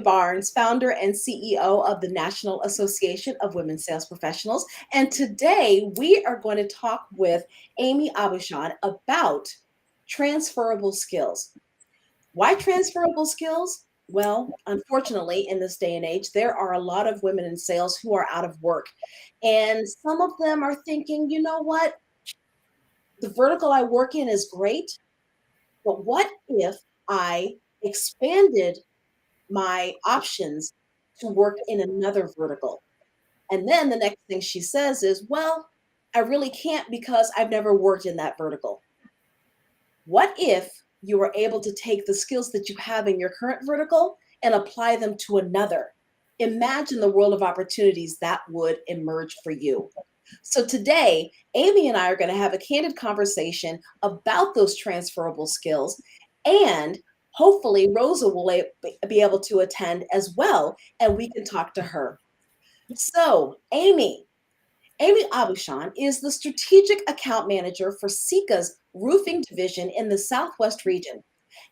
Barnes, founder and CEO of the National Association of Women Sales Professionals. And today we are going to talk with Amy Abushan about transferable skills. Why transferable skills? Well, unfortunately, in this day and age, there are a lot of women in sales who are out of work. And some of them are thinking, you know what? The vertical I work in is great, but what if I expanded my options to work in another vertical? And then the next thing she says is, well, I really can't because I've never worked in that vertical. What if you were able to take the skills that you have in your current vertical and apply them to another? Imagine the world of opportunities that would emerge for you. So today, Amy and I are going to have a candid conversation about those transferable skills, and hopefully Rosa will be able to attend as well, and we can talk to her. So, Amy Abushan is the strategic account manager for Sika's roofing division in the Southwest region.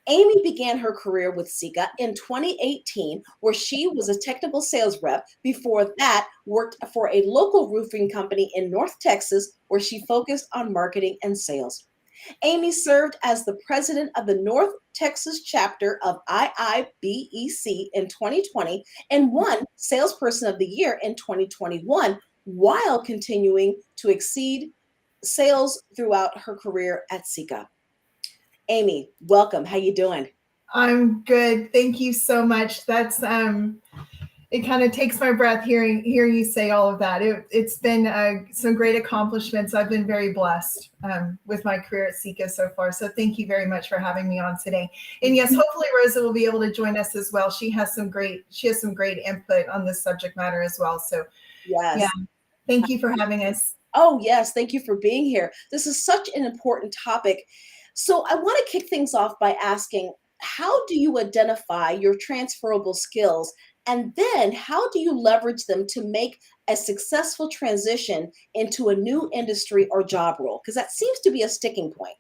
Amy began her career with Sika in 2018, where she was a technical sales rep. Before that, worked for a local roofing company in North Texas, where she focused on marketing and sales. Amy served as the president of the North Texas chapter of IIBEC in 2020 and won Salesperson of the Year in 2021, while continuing to exceed sales throughout her career at Sika. Amy, welcome. How you doing? I'm good. Thank you so much. That's it kind of takes my breath hearing you say all of that. It's been some great accomplishments. I've been very blessed with my career at Sika so far. So thank you very much for having me on today. And yes, hopefully Rosa will be able to join us as well. She has some great input on this subject matter as well. So yes. Yeah, thank you for having us. Oh, yes. Thank you for being here. This is such an important topic. So I want to kick things off by asking, how do you identify your transferable skills? And then how do you leverage them to make a successful transition into a new industry or job role? Because that seems to be a sticking point.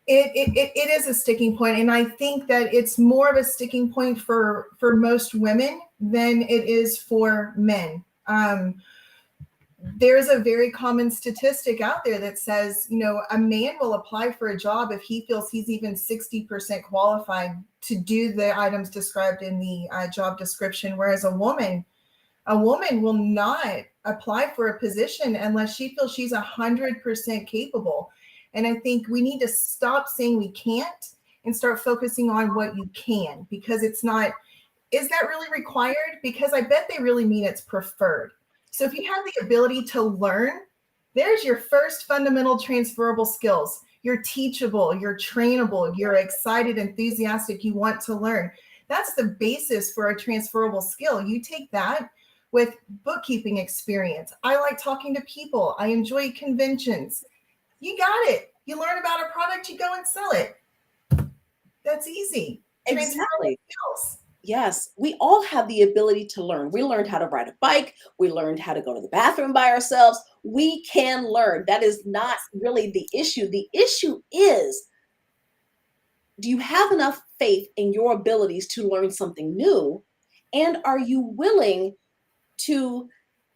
It is a sticking point, and I think that it's more of a sticking point for most women than it is for men. There's a very common statistic out there that says, a man will apply for a job if he feels he's even 60% qualified to do the items described in the job description, whereas a woman will not apply for a position unless she feels she's 100% capable. And I think we need to stop saying we can't and start focusing on what you can, because it's not, is that really required? Because I bet they really mean it's preferred. So if you have the ability to learn, there's your first fundamental transferable skills. You're teachable, you're trainable, you're excited, enthusiastic, you want to learn. That's the basis for a transferable skill. You take that with bookkeeping experience. I like talking to people. I enjoy conventions. You got it. You learn about a product, you go and sell it. That's easy. Exactly. Yes, we all have the ability to learn. We learned how to ride a bike. We learned how to go to the bathroom by ourselves. We can learn. That is not really the issue. The issue is, do you have enough faith in your abilities to learn something new? And are you willing to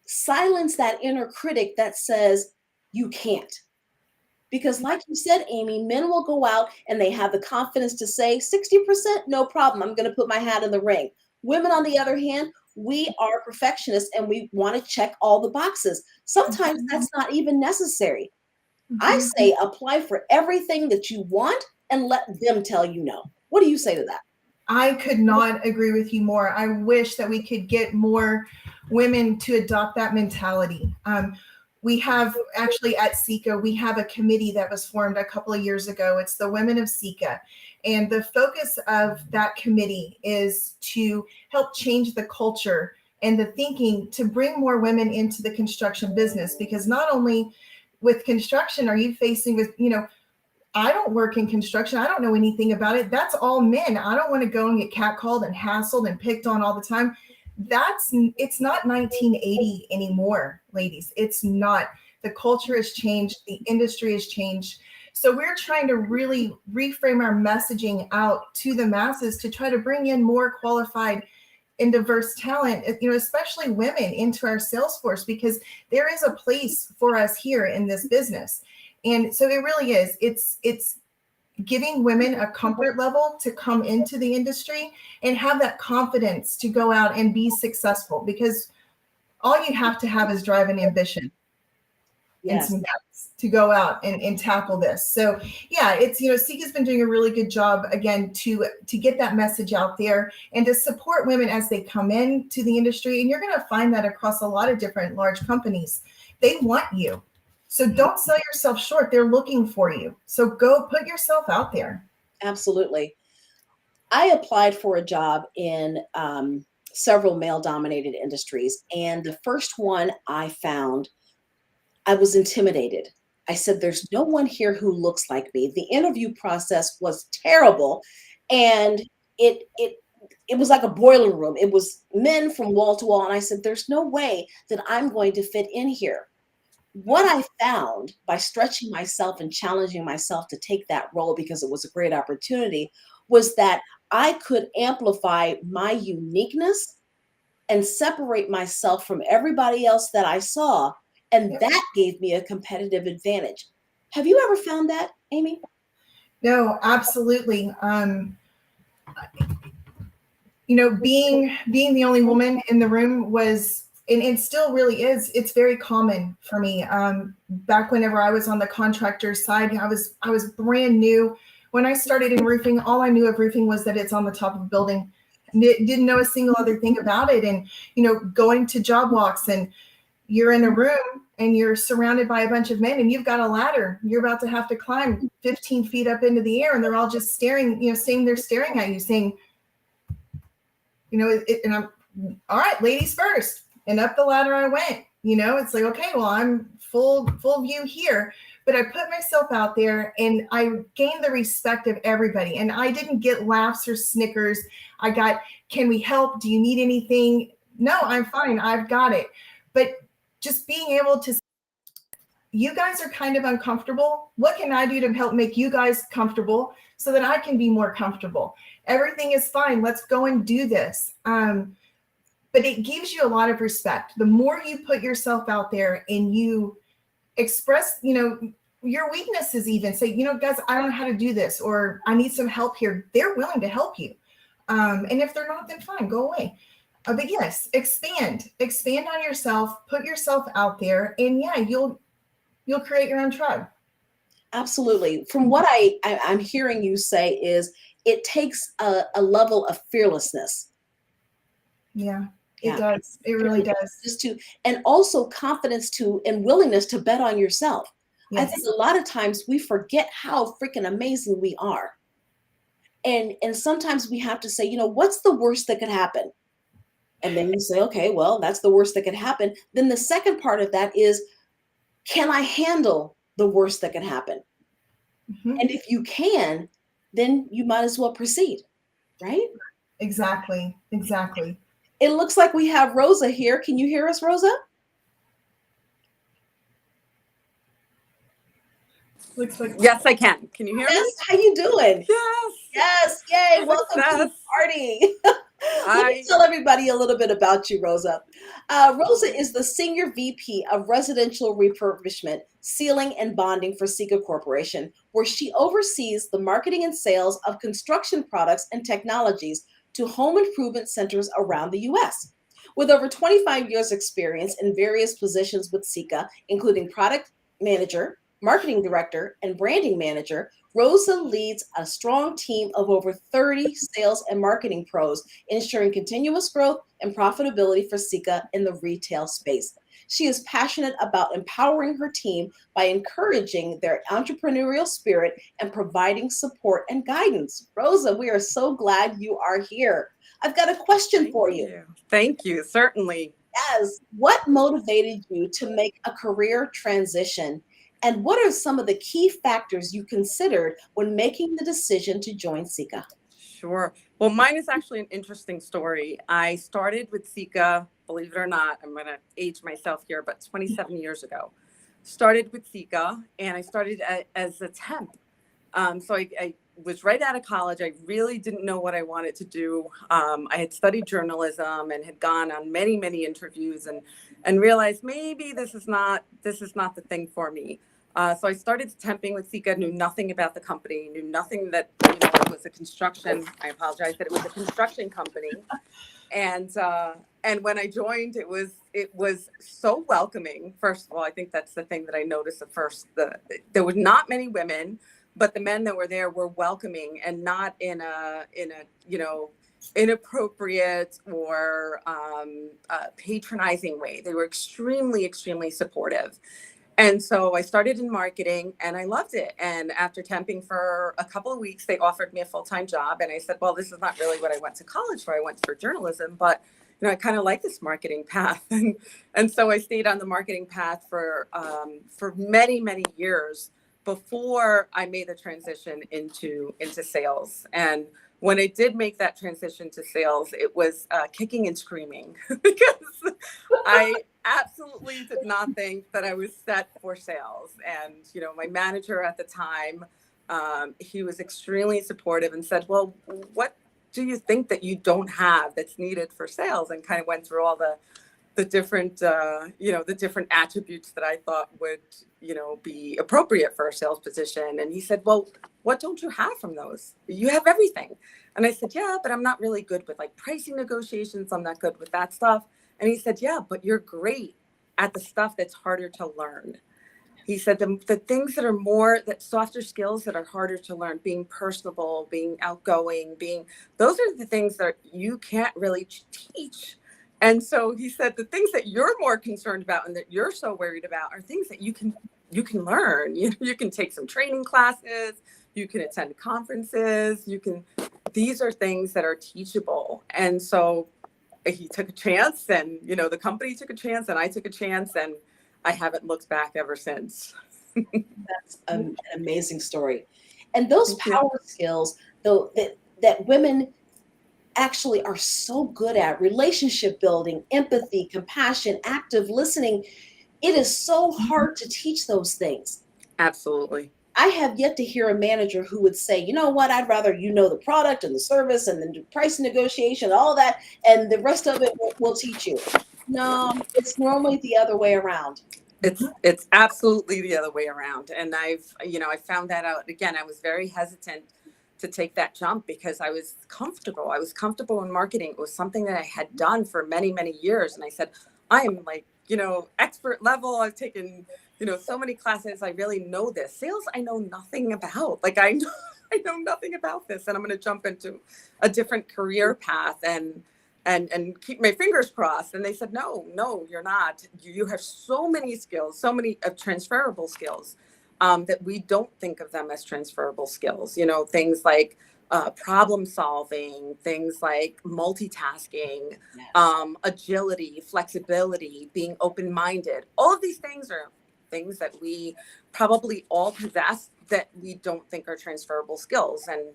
silence that inner critic that says you can't? Because like you said, Amy, men will go out and they have the confidence to say 60%, no problem. I'm going to put my hat in the ring. Women, on the other hand, we are perfectionists and we want to check all the boxes. Sometimes that's not even necessary. I say apply for everything that you want and let them tell you no. What do you say to that? I could not agree with you more. I wish that we could get more women to adopt that mentality. We have actually at Sika, we have a committee that was formed a couple of years ago. It's the Women of Sika. And the focus of that committee is to help change the culture and the thinking to bring more women into the construction business. Because not only with construction are you facing with, I don't work in construction. I don't know anything about it. That's all men. I don't want to go and get catcalled and hassled and picked on all the time. It's not 1980 anymore, ladies. It's not. The culture has changed. The industry has changed. So we're trying to really reframe our messaging out to the masses to try to bring in more qualified and diverse talent, especially women, into our sales force, because there is a place for us here in this business. And so it really is. It's giving women a comfort level to come into the industry and have that confidence to go out and be successful, because all you have to have is drive and ambition and Yes. some guts to go out and tackle this. So yeah, it's, Sika's been doing a really good job, again, to get that message out there and to support women as they come into the industry. And you're going to find that across a lot of different large companies. They want you. So don't sell yourself short. They're looking for you. So go put yourself out there. Absolutely. I applied for a job in several male dominated industries. And the first one I found, I was intimidated. I said, there's no one here who looks like me. The interview process was terrible. And it was like a boiler room. It was men from wall to wall. And I said, there's no way that I'm going to fit in here. What I found by stretching myself and challenging myself to take that role, because it was a great opportunity, was that I could amplify my uniqueness and separate myself from everybody else that I saw. And that gave me a competitive advantage. Have you ever found that, Amy? No, absolutely. Being the only woman in the room was, and it still really is, it's very common for me. Back whenever I was on the contractor side, I was brand new. When I started in roofing, all I knew of roofing was that it's on the top of a building. Didn't know a single other thing about it. And, going to job walks, and you're in a room and you're surrounded by a bunch of men, and you've got a ladder. You're about to have to climb 15 feet up into the air, and they're all just staring, saying they're staring at you, saying, and I'm, all right, ladies first. And up the ladder I went. It's like, okay, well, I'm full view here. But I put myself out there and I gained the respect of everybody. And I didn't get laughs or snickers. I got, can we help? Do you need anything? No, I'm fine. I've got it. But just being able to, you guys are kind of uncomfortable. What can I do to help make you guys comfortable so that I can be more comfortable? Everything is fine. Let's go and do this. But it gives you a lot of respect. The more you put yourself out there and you express, your weaknesses, even say, guys, I don't know how to do this, or I need some help here. They're willing to help you. And if they're not, then fine, go away. But yes, expand on yourself, put yourself out there, and yeah, you'll create your own tribe. Absolutely. From what I'm hearing you say is it takes a level of fearlessness. Yeah, it does. It really does. Just and also confidence and willingness to bet on yourself. Yes. I think a lot of times we forget how freaking amazing we are. And sometimes we have to say, what's the worst that could happen? And then you say, okay, well, that's the worst that could happen. Then the second part of that is, can I handle the worst that can happen? Mm-hmm. And if you can, then you might as well proceed, right? Exactly. It looks like we have Rosa here. Can you hear us, Rosa? Looks like, yes, I can. Can you hear me? How you doing? Yes. Yay. Welcome to the party. Let me tell everybody a little bit about you, Rosa. Rosa is the Senior VP of Residential Refurbishment, Sealing and Bonding for Sika Corporation, where she oversees the marketing and sales of construction products and technologies to home improvement centers around the U.S. With over 25 years experience in various positions with Sika, including product manager, marketing director, and branding manager, Rosa leads a strong team of over 30 sales and marketing pros, ensuring continuous growth and profitability for Sika in the retail space. She is passionate about empowering her team by encouraging their entrepreneurial spirit and providing support and guidance. Rosa, we are so glad you are here. I've got a question for you. Thank you, certainly. Yes. What motivated you to make a career transition? And what are some of the key factors you considered when making the decision to join Sika? Sure. Well, mine is actually an interesting story. I started with Sika, believe it or not, I'm going to age myself here, but 27 years ago. Started with Sika, and I started as a temp. So I was right out of college. I really didn't know what I wanted to do. I had studied journalism and had gone on many, many interviews and realized maybe this is not the thing for me. So I started temping with Sika, knew nothing about the company, knew nothing that, it was a construction. I apologize that it was a construction company. And when I joined, it was so welcoming. First of all, I think that's the thing that I noticed at first. There were not many women, but the men that were there were welcoming and not in a inappropriate or patronizing way. They were extremely, extremely supportive. And so I started in marketing and I loved it. And after temping for a couple of weeks, they offered me a full-time job. And I said, well, this is not really what I went to college for. I went for journalism, but I kind of like this marketing path. And so I stayed on the marketing path for many, many years before I made the transition into sales. And when I did make that transition to sales, it was kicking and screaming because I absolutely did not think that I was set for sales. And, my manager at the time, he was extremely supportive and said, well, what do you think that you don't have that's needed for sales? And kind of went through all the different, the different attributes that I thought would, be appropriate for a sales position. And he said, well, what don't you have from those? You have everything. And I said, yeah, but I'm not really good with like pricing negotiations. I'm not good with that stuff. And he said, yeah, but you're great at the stuff that's harder to learn. He said the things that are that softer skills that are harder to learn, being personable, being outgoing, those are the things that you can't really teach. And so he said the things that you're more concerned about and that you're so worried about are things that you can learn. You can take some training classes, you can attend conferences, these are things that are teachable. And so he took a chance and, the company took a chance and I took a chance and I haven't looked back ever since. That's an amazing story. And those power skills, though, that women actually are so good at: relationship building, empathy, compassion, active listening. It is so hard to teach those things. Absolutely. I have yet to hear a manager who would say, you know what, I'd rather the product and the service and the price negotiation, all that, and the rest of it we'll teach you. No, it's normally the other way around. It's absolutely the other way around. And I found that out. Again, I was very hesitant to take that jump because I was comfortable. I was comfortable in marketing. It was something that I had done for many, many years. And I said, I am like, expert level. I've taken, so many classes. I really know this. Sales, I know nothing about. Like I know nothing about this. And I'm going to jump into a different career path and keep my fingers crossed. And they said, no, you're not. You have so many skills, so many transferable skills that we don't think of them as transferable skills. Things like problem solving, things like multitasking, Yes. agility, flexibility, being open-minded. All of these things are things that we probably all possess that we don't think are transferable skills. And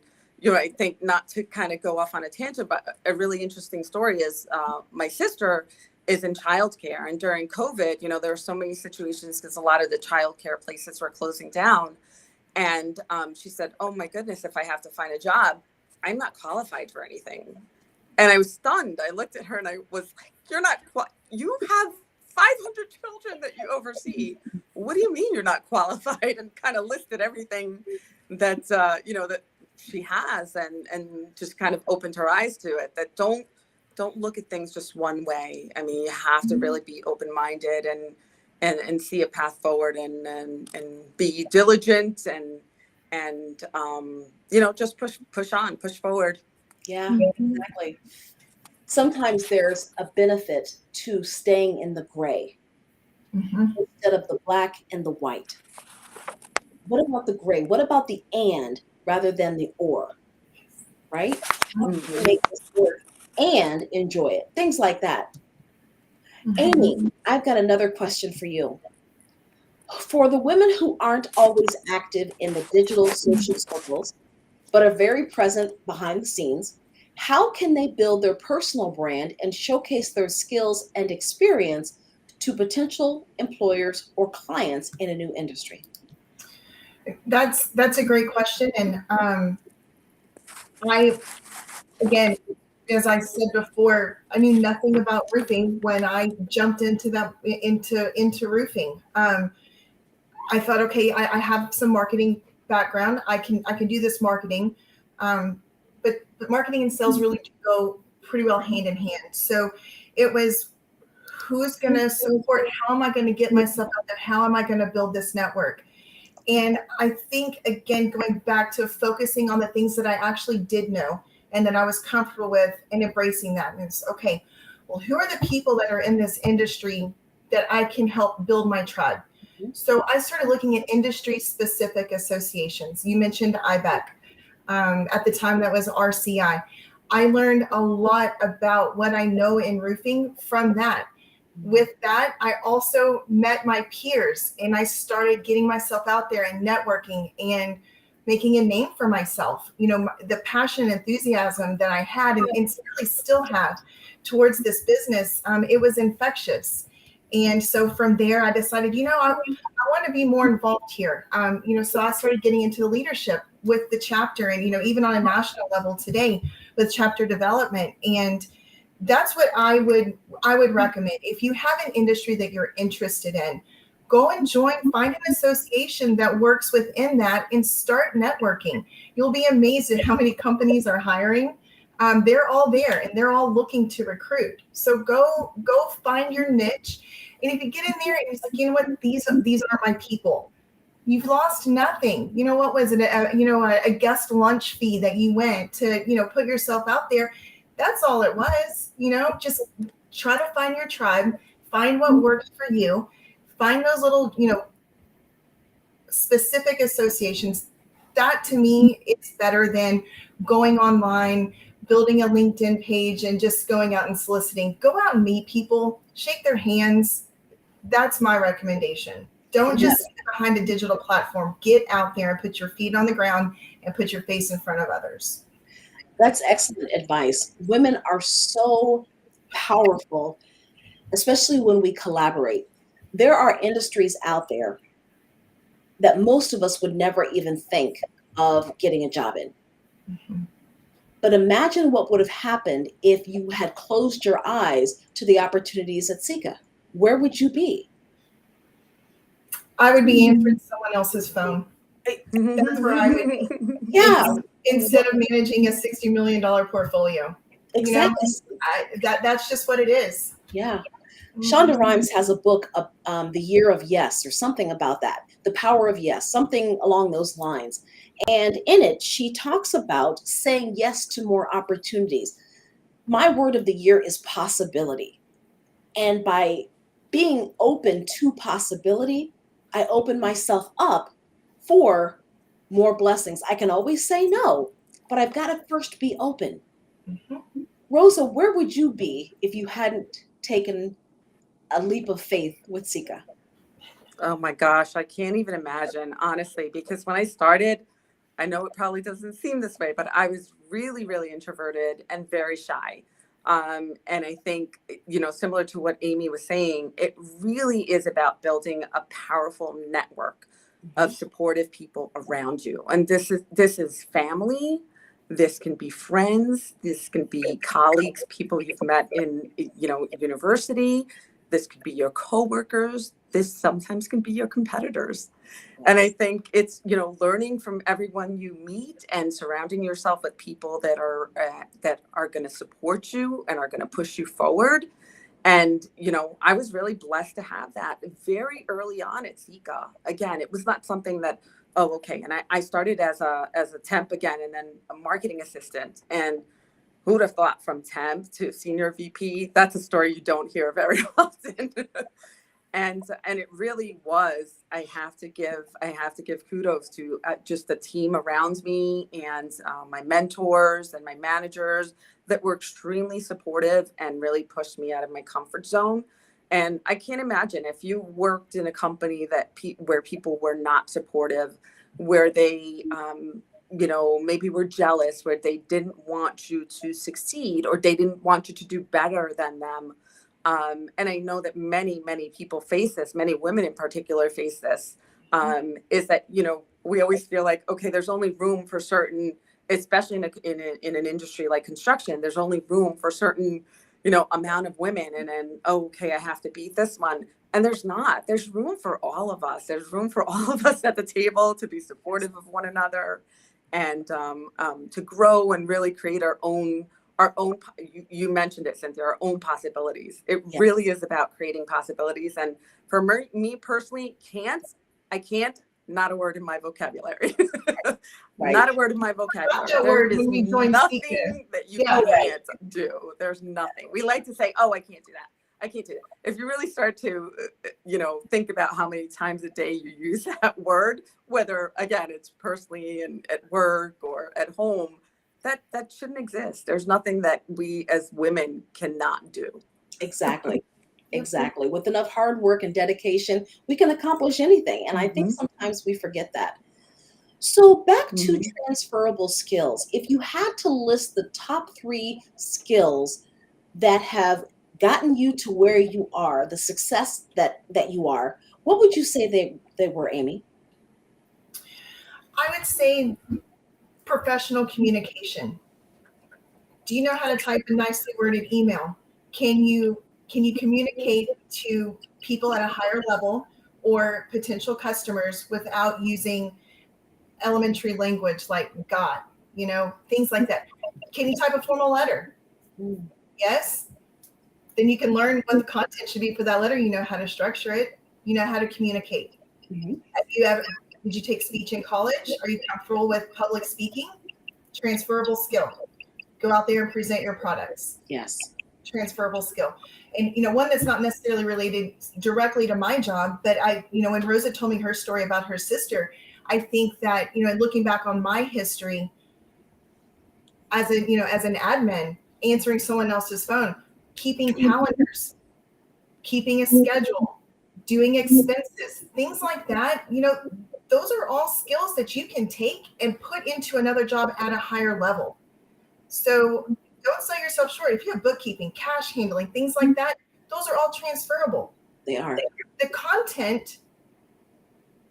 I think, not to kind of go off on a tangent, but a really interesting story is my sister is in childcare. And during COVID, there were so many situations because a lot of the childcare places were closing down. And she said, oh my goodness, if I have to find a job, I'm not qualified for anything. And I was stunned. I looked at her and I was like, you have 500 children that you oversee. What do you mean you're not qualified? And kind of listed everything that, that she has and just kind of opened her eyes to it, that don't look at things just one way. I mean, you have to really be open-minded and see a path forward and be diligent and just push on, push forward. Yeah, exactly. Sometimes there's a benefit to staying in the gray instead of the black and the white. What about the gray? What about the and rather than the or? Right? How can we make this work and enjoy it? Things like that. Amy, I've got another question for you. For the women who aren't always active in the digital social circles, but are very present behind the scenes, how can they build their personal brand and showcase their skills and experience to potential employers or clients in a new industry? That's a great question. And I, again, as I said before, I knew nothing about roofing when I jumped into roofing. I thought, okay, I have some marketing background. I can do this marketing, but marketing and sales really do go pretty well hand in hand. So it was, who's going to support? How am I going to get myself out there? How am I going to build this network? And I think, again, going back to focusing on the things that I actually did know and that I was comfortable with, and embracing that. And it's okay, well, who are the people that are in this industry that I can help build my tribe? So I started looking at industry specific associations. You mentioned IBEC. At the time, that was RCI. I learned a lot about what I know in roofing from that. With that, I also met my peers, and I started getting myself out there and networking and making a name for myself. You know, the passion and enthusiasm that I had, and really still have towards this business, it was infectious. And so from there, I decided, I want to be more involved here. So I started getting into leadership with the chapter, and, even on a national level today with chapter development. And that's what I would recommend. If you have an industry that you're interested in, go and join, find an association that works within that, and start networking. You'll be amazed at how many companies are hiring. They're all there, and they're all looking to recruit. So go find your niche. And if you get in there and it's like, you know what, these are my people, you've lost nothing. What was it? A guest lunch fee that you went to, put yourself out there. That's all it was. Just try to find your tribe, find what works for you, find those little, specific associations. That, to me, it's better than going online, building a LinkedIn page, and just going out and soliciting. Go out and meet people, shake their hands. That's my recommendation. Don't just sit behind a digital platform. Get out there and put your feet on the ground and put your face in front of others. That's excellent advice. Women are so powerful, especially when we collaborate. There are industries out there that most of us would never even think of getting a job in. Mm-hmm. But imagine what would have happened if you had closed your eyes to the opportunities at Sika. Where would you be? I would be answering someone else's phone. That's where I would be. Yeah. Instead of managing a $60 million portfolio. Exactly. That's just what it is. Yeah. Shonda Rhimes has a book, The Year of Yes, or something about that. The Power of Yes, something along those lines. And in it, she talks about saying yes to more opportunities. My word of the year is possibility. And by being open to possibility, I open myself up for more blessings. I can always say no, but I've got to first be open. Mm-hmm. Rosa, where would you be if you hadn't taken a leap of faith with Sika? Oh my gosh, I can't even imagine, honestly, because when I started, I know it probably doesn't seem this way, but I was really, really introverted and very shy. And I think, similar to what Amy was saying, it really is about building a powerful network of supportive people around you. And this is family. This can be friends. This can be colleagues, people you've met in, university. This could be your coworkers. This sometimes can be your competitors. And I think it's, learning from everyone you meet and surrounding yourself with people that are going to support you and are going to push you forward. And, I was really blessed to have that very early on at Sika. Again, it was not something that, oh, okay. And I started as a temp again, and then a marketing assistant. And who would have thought, from temp to senior VP? That's a story you don't hear very often. And it really was. I have to give kudos to just the team around me, and my mentors and my managers that were extremely supportive and really pushed me out of my comfort zone. And I can't imagine if you worked in a company that where people were not supportive, where they maybe were jealous, where they didn't want you to succeed, or they didn't want you to do better than them. And I know that many, many people face this, many women in particular face this, is that, we always feel like, okay, there's only room for certain especially in an industry like construction, there's only room for certain, amount of women. And then, okay, I have to beat this one. And there's not. There's room for all of us. There's room for all of us at the table to be supportive of one another, and to grow and really create our own. You mentioned it, Cynthia, our own possibilities. It Yes. really is about creating possibilities. And for me personally, I can't, not a word in my vocabulary. Right. Not a word in my vocabulary. Not that There word is when we join nothing speakers. that you Yeah, can't do. There's nothing. We like to say, oh, I can't do that. I can't do that. If you really start to, think about how many times a day you use that word, whether, again, it's personally and at work or at home, that shouldn't exist. There's nothing that we as women cannot do. Exactly. Exactly. With enough hard work and dedication, we can accomplish anything. And I think Mhm. sometimes we forget that. So back to Mhm. transferable skills. If you had to list the top 3 skills that have gotten you to where you are, the success that you are, what would you say they were, Amy? I would say professional communication. Do you know how to type a nicely worded email? Can you communicate to people at a higher level or potential customers without using elementary language like God, things like that? Can you type a formal letter? Mm. Yes. Then you can learn what the content should be for that letter. You know how to structure it. You know how to communicate. Mhm. Did you take speech in college? Are you comfortable with public speaking? Transferable skill. Go out there and present your products. Yes. Transferable skill. And one that's not necessarily related directly to my job, but when Rosa told me her story about her sister, I think that, looking back on my history as an admin, answering someone else's phone, keeping calendars, keeping a schedule, doing expenses, things like that, those are all skills that you can take and put into another job at a higher level. So don't sell yourself short. If you have bookkeeping, cash handling, things like that, those are all transferable. They are. The content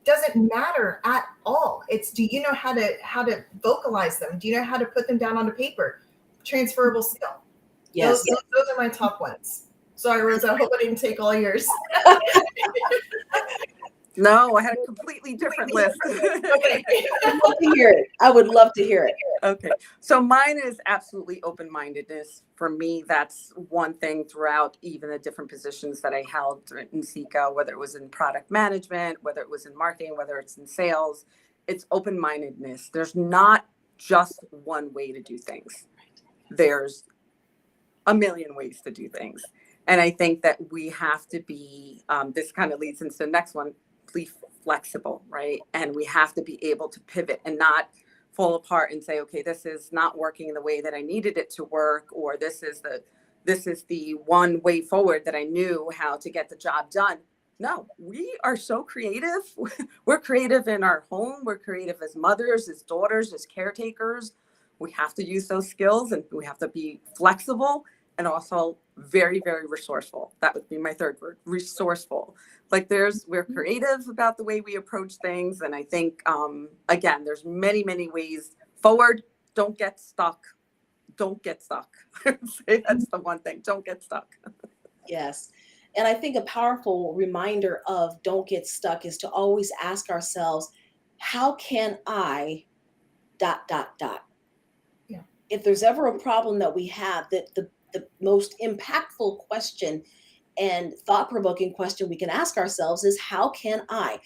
doesn't matter at all. It's, do you know how to vocalize them? Do you know how to put them down on the paper? Transferable skill. Yes. Those are my top ones. Sorry, Rosa, I hope I didn't take all yours. No, I had a completely different list. Okay. I'd love to hear it. I would love to hear it. Okay. So mine is absolutely open-mindedness. For me, that's one thing throughout even the different positions that I held in Seco, whether it was in product management, whether it was in marketing, whether it's in sales, it's open-mindedness. There's not just one way to do things. There's a million ways to do things. And I think that we have to be, this kind of leads into the next one, be flexible, right? And we have to be able to pivot and not fall apart and say, okay, this is not working the way that I needed it to work, or this is the one way forward that I knew how to get the job done. No, we are so creative. We're creative in our home. We're creative as mothers, as daughters, as caretakers. We have to use those skills, and we have to be flexible and also very, very resourceful. That would be my third word, resourceful. Like we're creative about the way we approach things. And I think, again, there's many, many ways forward. Don't get stuck. Don't get stuck. Say that's the one thing. Don't get stuck. Yes. And I think a powerful reminder of don't get stuck is to always ask ourselves, how can I ... Yeah. If there's ever a problem that we have, that the most impactful question and thought-provoking question we can ask ourselves is, how can I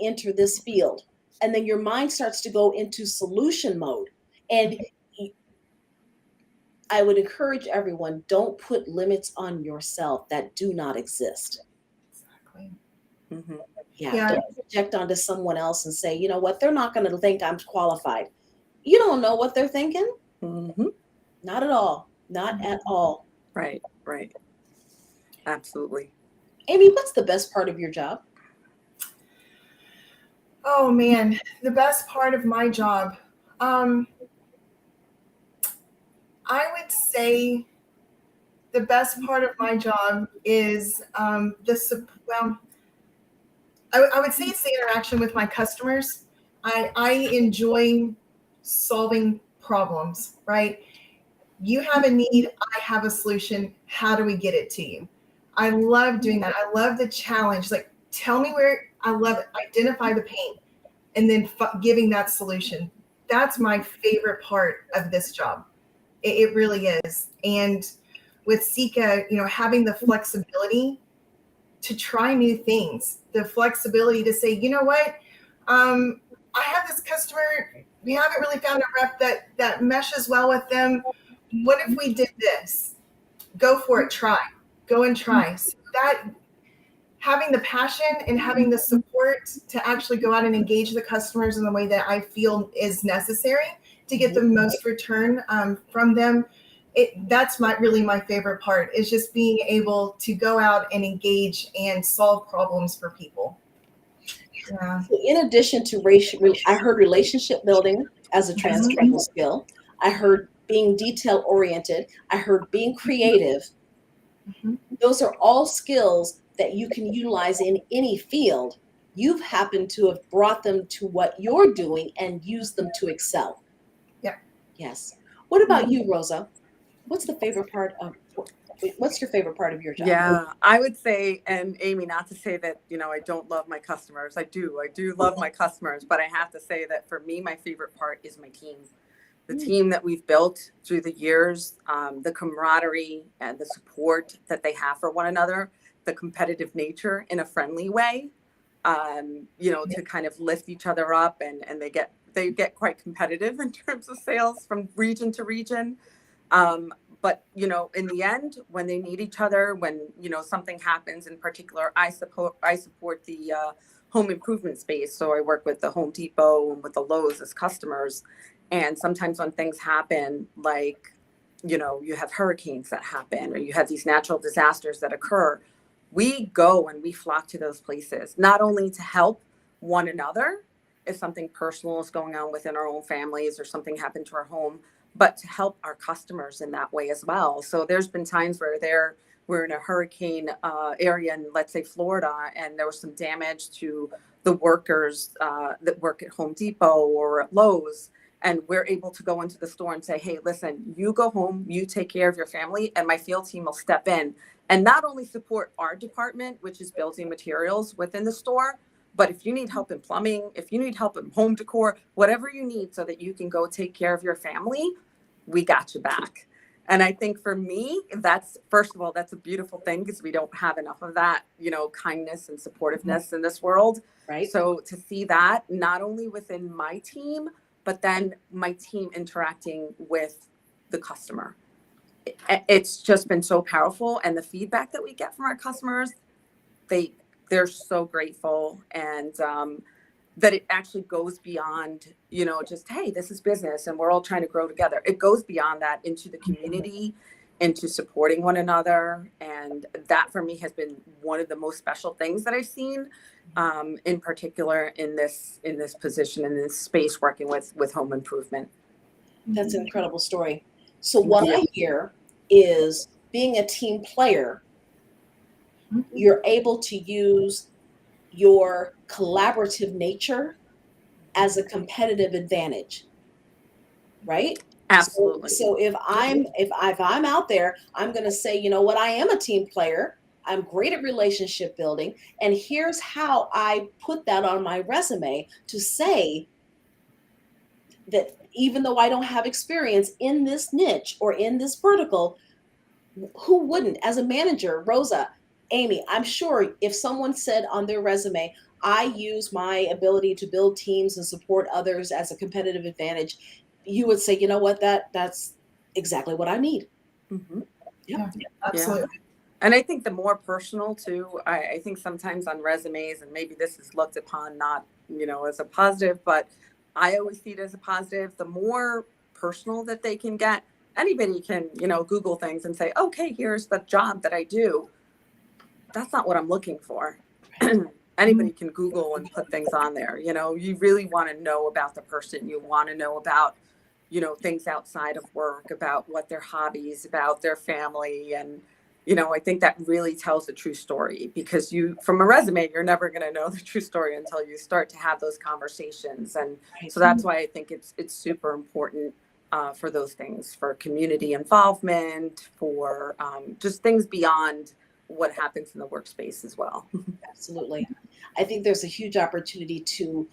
enter this field? And then your mind starts to go into solution mode. And I would encourage everyone, don't put limits on yourself that do not exist. Exactly. Mm-hmm. Yeah, don't project onto someone else and say, you know what, they're not going to think I'm qualified. You don't know what they're thinking. Mm-hmm. Not at all. Not at all. Right. Absolutely. Amy, what's the best part of your job? Oh man, the best part of my job. I would say the best part of my job is I would say it's the interaction with my customers. I enjoy solving problems, right? You have a need, I have a solution. How do we get it to you? I love doing that. I love the challenge. Like, tell me where. I love it. Identify the pain and then giving that solution. That's my favorite part of this job. It really is. And with Sika, having the flexibility to try new things, the flexibility to say, you know what, I have this customer, we haven't really found a rep that meshes well with them. What if we did this? Go for it, go and try. So that having the passion and having the support to actually go out and engage the customers in the way that I feel is necessary to get the most return from them. That's really my favorite part, is just being able to go out and engage and solve problems for people. Yeah. So in addition to I heard relationship building as a transferable skill. I heard being detail oriented. I heard being creative. Those are all skills that you can utilize in any field. You've happened to have brought them to what you're doing and used them to excel. Yeah. Yes. What about you, Rosa? What's your favorite part of your job? Yeah, I would say, and Amy, not to say that, I don't love my customers. I do love my customers, but I have to say that for me, my favorite part is my team. The team that we've built through the years, the camaraderie and the support that they have for one another, the competitive nature in a friendly way, to kind of lift each other up, and they get quite competitive in terms of sales from region to region. But, in the end, when they need each other, when, something happens in particular, I support the home improvement space. So I work with the Home Depot and with the Lowe's as customers. And sometimes when things happen, like, you have hurricanes that happen, or you have these natural disasters that occur, we go and we flock to those places, not only to help one another if something personal is going on within our own families or something happened to our home, but to help our customers in that way as well. So there's been times where we're in a hurricane area in, let's say, Florida, and there was some damage to the workers that work at Home Depot or at Lowe's. And we're able to go into the store and say, hey, listen, you go home, you take care of your family, and my field team will step in and not only support our department, which is building materials within the store, but if you need help in plumbing, if you need help in home decor, whatever you need so that you can go take care of your family, we got you back. And I think for me, first of all, that's a beautiful thing, because we don't have enough of that, kindness and supportiveness in this world. Right. So to see that not only within my team, but then my team interacting with the customer, it's just been so powerful. And the feedback that we get from our customers, they're so grateful, and that it actually goes beyond, just, hey, this is business and we're all trying to grow together. It goes beyond that into the community, into supporting one another. And that for me has been one of the most special things that I've seen, in particular in this position, in this space, working with home improvement. That's an incredible story. So what I hear is, being a team player, you're able to use your collaborative nature as a competitive advantage, right? Absolutely. So if I'm out there, I'm going to say, you know what, I am a team player. I'm great at relationship building, and here's how I put that on my resume to say that even though I don't have experience in this niche or in this vertical, who wouldn't? As a manager, Rosa, Amy, I'm sure if someone said on their resume, I use my ability to build teams and support others as a competitive advantage, you would say, you know what, that's exactly what I need. Mm-hmm. Yeah, absolutely. Yeah. And I think the more personal too, I think sometimes on resumes, and maybe this is looked upon not, as a positive, but I always see it as a positive. The more personal that they can get, anybody can, Google things and say, okay, here's the job that I do. That's not what I'm looking for. Anybody can Google and put things on there. You really want to know about the person. You want to know about, things outside of work, about what their hobbies, about their family. And I think that really tells the true story, because from a resume, you're never going to know the true story until you start to have those conversations. And so that's why I think it's super important for those things, for community involvement, for just things beyond what happens in the workspace as well. Absolutely. I think there's a huge opportunity to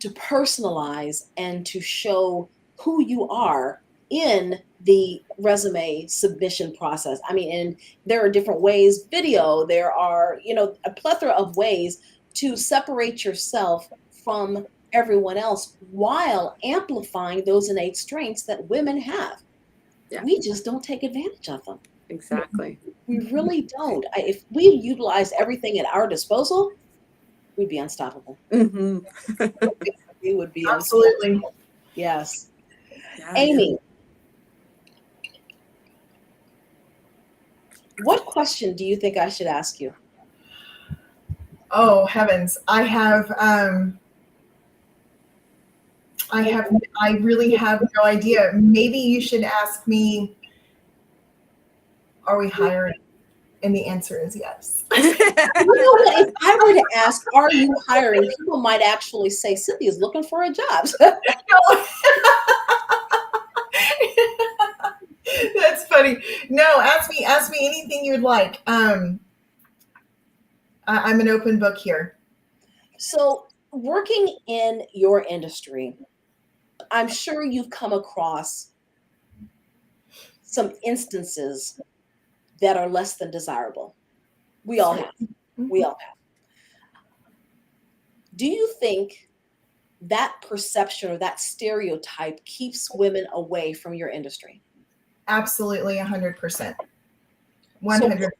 personalize and to show who you are in the resume submission process. I mean, and there are different ways, video, there are, a plethora of ways to separate yourself from everyone else while amplifying those innate strengths that women have. Yeah. We just don't take advantage of them. Exactly. We really don't. If we utilize everything at our disposal, we'd be unstoppable. Mm-hmm. We would be Absolutely. unstoppable. Yes. Yeah, Amy, what question do you think I should ask you? Oh heavens, I really have no idea. Maybe you should ask me, are we hiring? And the answer is yes. You know what? If I were to ask, are you hiring? People might actually say, Cynthia's looking for a job. That's funny. No, ask me anything you'd like. I'm an open book here. So, working in your industry, I'm sure you've come across some instances that are less than desirable. We all have. We all have. Do you think that perception or that stereotype keeps women away from your industry? Absolutely, 100%. 100%.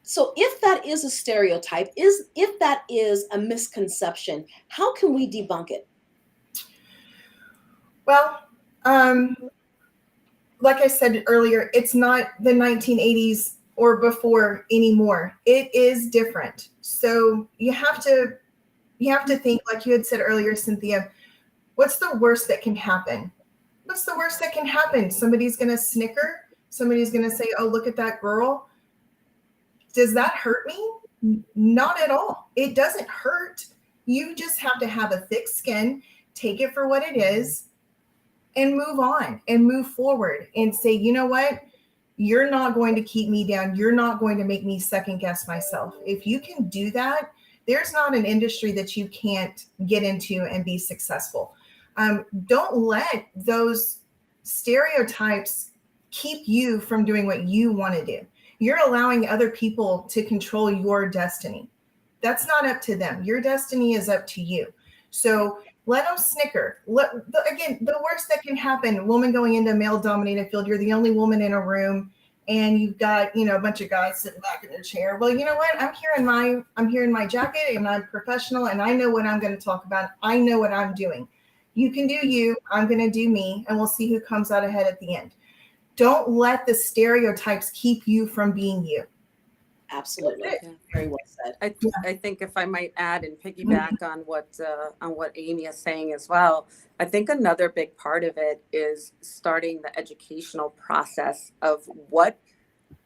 So if that is a stereotype, if that is a misconception, how can we debunk it? Well, like I said earlier, it's not the 1980s or before anymore. It is different. So you have to think, like you had said earlier, Cynthia, what's the worst that can happen? What's the worst that can happen? Somebody's going to snicker. Somebody's going to say, oh, look at that girl. Does that hurt me? Not at all. It doesn't hurt. You just have to have a thick skin, take it for what it is, and move on and move forward and say, you know what? You're not going to keep me down. You're not going to make me second guess myself. If you can do that, there's not an industry that you can't get into and be successful. Don't let those stereotypes keep you from doing what you want to do. You're allowing other people to control your destiny. That's not up to them. Your destiny is up to you. So let them snicker. Again, the worst that can happen, woman going into a male-dominated field, you're the only woman in a room, and you've got, a bunch of guys sitting back in their chair. Well, you know what? I'm here in my jacket, and I'm professional, and I know what I'm going to talk about. I know what I'm doing. You can do you. I'm going to do me, and we'll see who comes out ahead at the end. Don't let the stereotypes keep you from being you. Absolutely. Yeah. Very well said. I think if I might add and piggyback on what Amy is saying as well, I think another big part of it is starting the educational process of what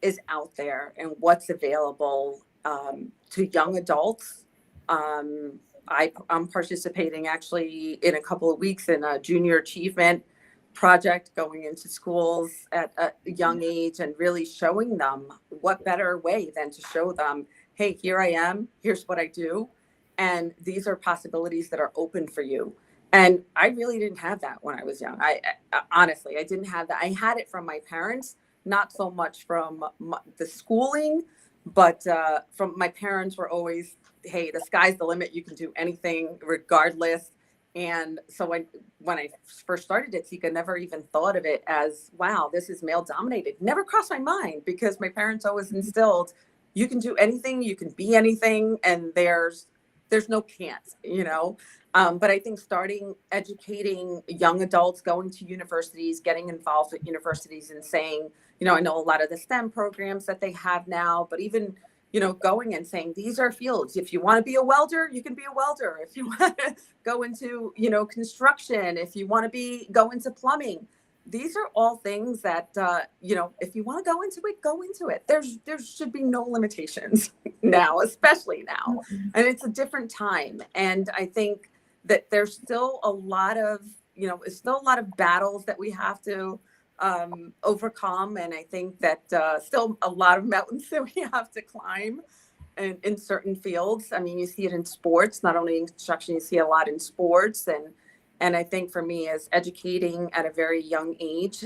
is out there and what's available to young adults. I'm participating actually in a couple of weeks in a junior achievement project, going into schools at a young age and really showing them, what better way than to show them, hey, here I am, here's what I do, and these are possibilities that are open for you. And I really didn't have that when I was young. I honestly, I didn't have that. I had it from my parents, not so much from the schooling, but from my parents were always, hey, the sky's the limit. You can do anything regardless. And so when I first started at Tika, never even thought of it as, wow, this is male dominated. Never crossed my mind, because my parents always instilled, you can do anything, you can be anything, and there's no can't, But I think starting educating young adults, going to universities, getting involved with universities and saying, I know a lot of the STEM programs that they have now, but even going and saying, these are fields. If you want to be a welder, you can be a welder. If you want to go into, construction, if you want to go into plumbing, these are all things that, if you want to go into it. There should be no limitations now, especially now. And it's a different time. And I think that there's still a lot of, it's still a lot of battles that we have to overcome. And I think that still a lot of mountains that we have to climb in certain fields. I mean, you see it in sports, not only in construction, you see a lot in sports. And I think for me, as educating at a very young age,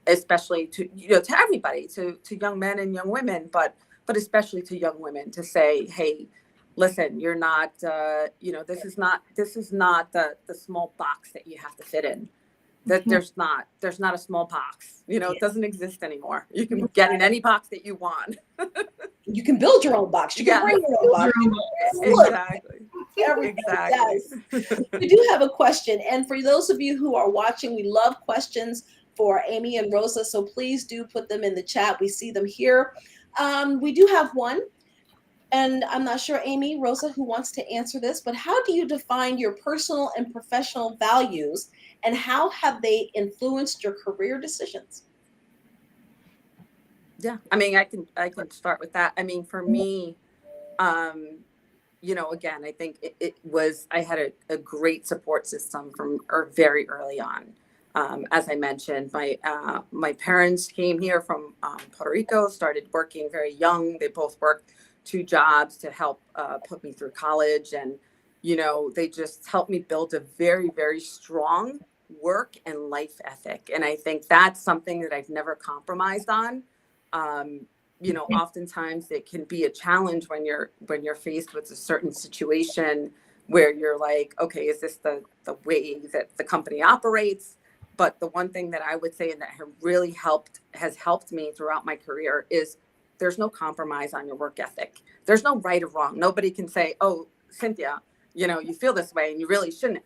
especially to everybody, to young men and young women, but especially to young women, to say, hey, listen, you're not, this is not the small box that you have to fit in. That there's not a small box. It doesn't exist anymore. You can get in any box that you want. You can build your own box. You can bring your own box. Exactly. Exactly. We do have a question. And for those of you who are watching, we love questions for Amy and Rosa. So please do put them in the chat. We see them here. We do have one. And I'm not sure, Amy, Rosa, who wants to answer this, but how do you define your personal and professional values, and how have they influenced your career decisions? Yeah, I mean, I can start with that. I mean, for me, again, I think I had a great support system from very early on. As I mentioned, my parents came here from Puerto Rico, started working very young. They both worked 2 jobs to help put me through college. And, they just helped me build a very, very strong work and life ethic. And I think that's something that I've never compromised on. Oftentimes it can be a challenge when you're faced with a certain situation where you're like, okay, is this the way that the company operates? But the one thing that I would say, and that has helped me throughout my career, is there's no compromise on your work ethic. There's no right or wrong. Nobody can say, oh, Cynthia, you feel this way and you really shouldn't.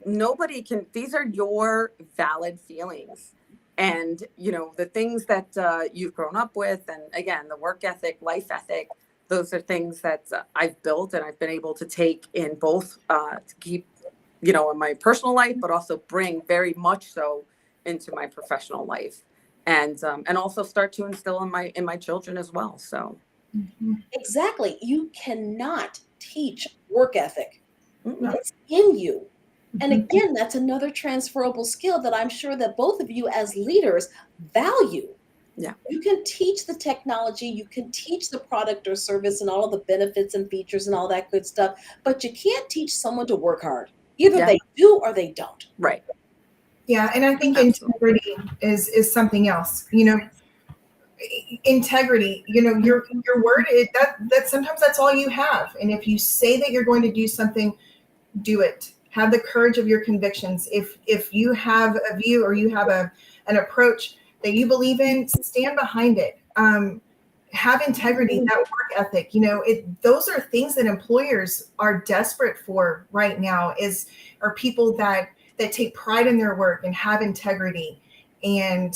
Nobody can. These are your valid feelings. And, the things that you've grown up with, and again, the work ethic, life ethic, those are things that I've built and I've been able to take in both to keep, in my personal life, but also bring very much so into my professional life, and also start to instill in my children as well. So. Exactly. You cannot teach work ethic. Mm-mm. It's in you. And again, that's another transferable skill that I'm sure that both of you as leaders value. Yeah. You can teach the technology, you can teach the product or service and all of the benefits and features and all that good stuff, but you can't teach someone to work hard. Either they do or they don't. Right. Yeah, and I think integrity is something else. Integrity, your word, that sometimes that's all you have. And if you say that you're going to do something, do it. Have the courage of your convictions. If you have a view or you have an approach that you believe in, stand behind it. Have integrity, that work ethic. Those are things that employers are desperate for right now, are people that take pride in their work and have integrity. And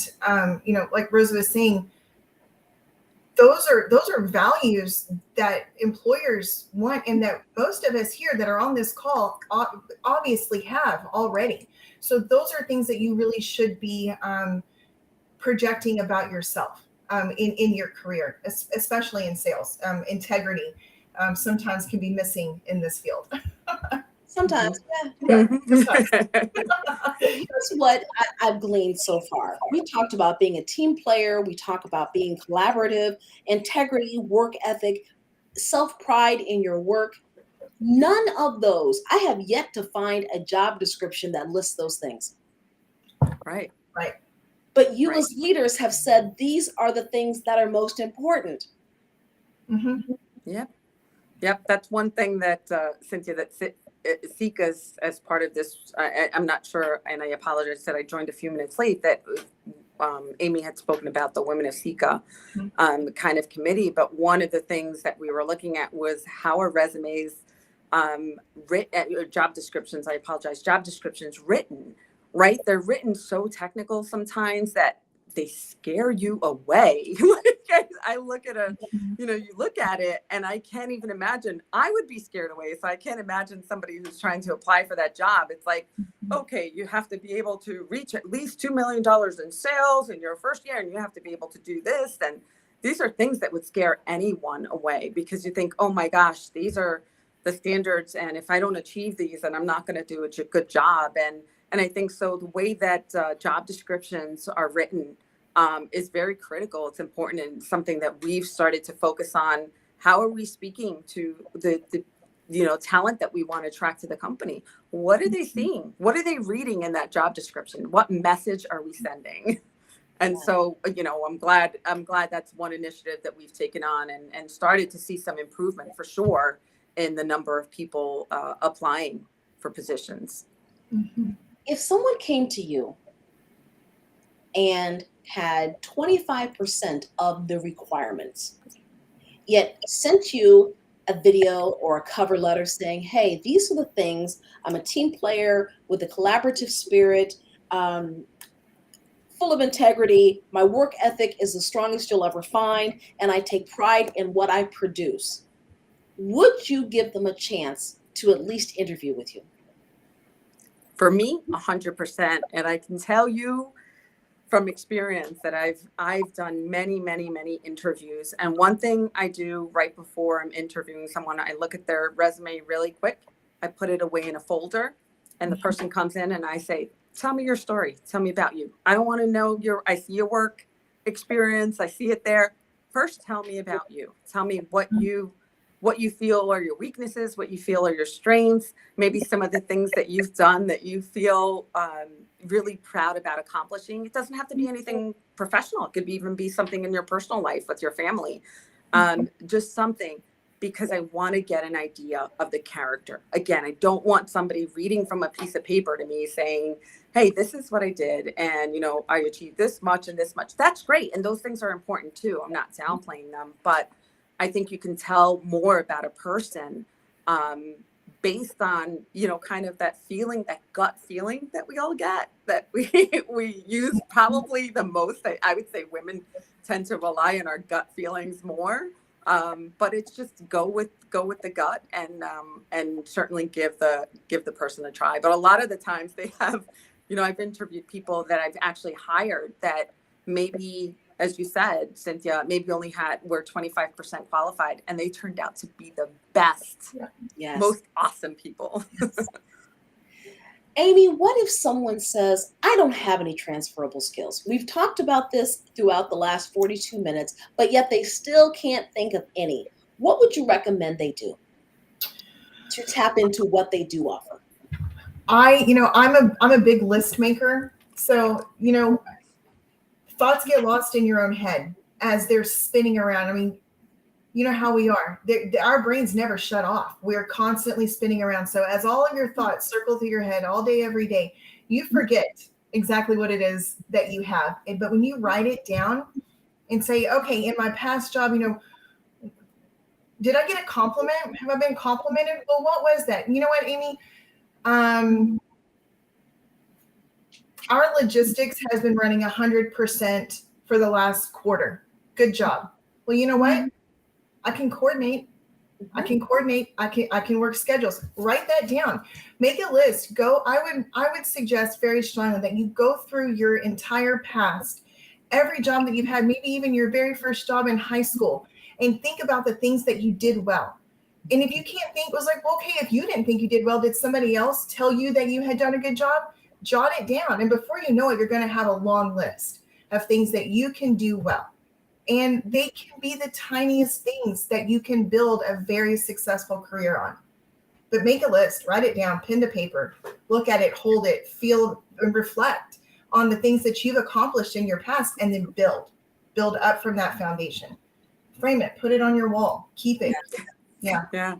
like Rosa was saying, those are values that employers want, and that most of us here that are on this call obviously have already. So those are things that you really should be projecting about yourself in your career, especially in sales. Integrity sometimes can be missing in this field. Sometimes, Sometimes. That's what I've gleaned so far. We talked about being a team player. We talk about being collaborative, integrity, work ethic, self-pride in your work. None of those. I have yet to find a job description that lists those things. Right. But you as leaders have said these are the things that are most important. Mm-hmm. Yep. That's one thing that Cynthia, that Seeka's as part of this. I'm not sure, and I apologize that I joined a few minutes late. That Amy had spoken about the Women of Seeka kind of committee, but one of the things that we were looking at was how are resumes job descriptions. I apologize. Job descriptions written, right? They're written so technical sometimes that they scare you away. I look at you look at it and I can't even imagine. I would be scared away. So I can't imagine somebody who's trying to apply for that job. It's like, okay, you have to be able to reach at least $2 million in sales in your first year, and you have to be able to do this. And these are things that would scare anyone away, because you think, oh my gosh, these are the standards. And if I don't achieve these, then I'm not going to do a good job. And I think so the way that job descriptions are written is very critical. It's important, and something that we've started to focus on. How are we speaking to the talent that we want to attract to the company? What are they seeing? What are they reading in that job description? What message are we sending? And so, I'm glad that's one initiative that we've taken on, and started to see some improvement for sure in the number of people applying for positions. Mm-hmm. If someone came to you and had 25% of the requirements, yet sent you a video or a cover letter saying, hey, these are the things, I'm a team player with a collaborative spirit, full of integrity, my work ethic is the strongest you'll ever find, and I take pride in what I produce, would you give them a chance to at least interview with you? For me, 100%. And I can tell you from experience that I've done many, many, many interviews. And one thing I do right before I'm interviewing someone, I look at their resume really quick. I put it away in a folder, and the person comes in and I say, tell me your story. Tell me about you. I don't want to know I see your work experience. I see it there. First, tell me about you. Tell me what you feel are your weaknesses, what you feel are your strengths, maybe some of the things that you've done that you feel really proud about accomplishing. It doesn't have to be anything professional. It could even be something in your personal life with your family. Just something, because I want to get an idea of the character. Again, I don't want somebody reading from a piece of paper to me saying, hey, this is what I did, and I achieved this much and this much. That's great. And those things are important too. I'm not downplaying them, but I think you can tell more about a person based on, kind of that feeling, that gut feeling that we all get, that we use probably the most. I would say women tend to rely on our gut feelings more, but it's just go with the gut, and certainly give the person a try. But a lot of the times they have, I've interviewed people that I've actually hired that maybe, as you said, Cynthia, maybe only were 25% qualified, and they turned out to be the best, most awesome people. Yes. Amy, what if someone says, I don't have any transferable skills? We've talked about this throughout the last 42 minutes, but yet they still can't think of any. What would you recommend they do to tap into what they do offer? I'm a big list maker. So, thoughts get lost in your own head as they're spinning around. I mean, you know how we are. Our brains never shut off. We're constantly spinning around. So as all of your thoughts circle through your head all day, every day, you forget exactly what it is that you have. But when you write it down and say, okay, in my past job, did I get a compliment? Have I been complimented? Well, what was that? You know what, Amy? Our logistics has been running 100% for the last quarter. Good job. Well, you know what? I can coordinate. I can work schedules. Write that down. Make a list. I would suggest very strongly that you go through your entire past, every job that you've had, maybe even your very first job in high school, and think about the things that you did well. And if you can't think, it was like, well, okay, if you didn't think you did well, did somebody else tell you that you had done a good job? Jot it down. And before you know it, you're going to have a long list of things that you can do well. And they can be the tiniest things that you can build a very successful career on. But make a list, write it down, pen to paper, look at it, hold it, feel and reflect on the things that you've accomplished in your past, and then build up from that foundation. Frame it, put it on your wall, keep it. Yeah.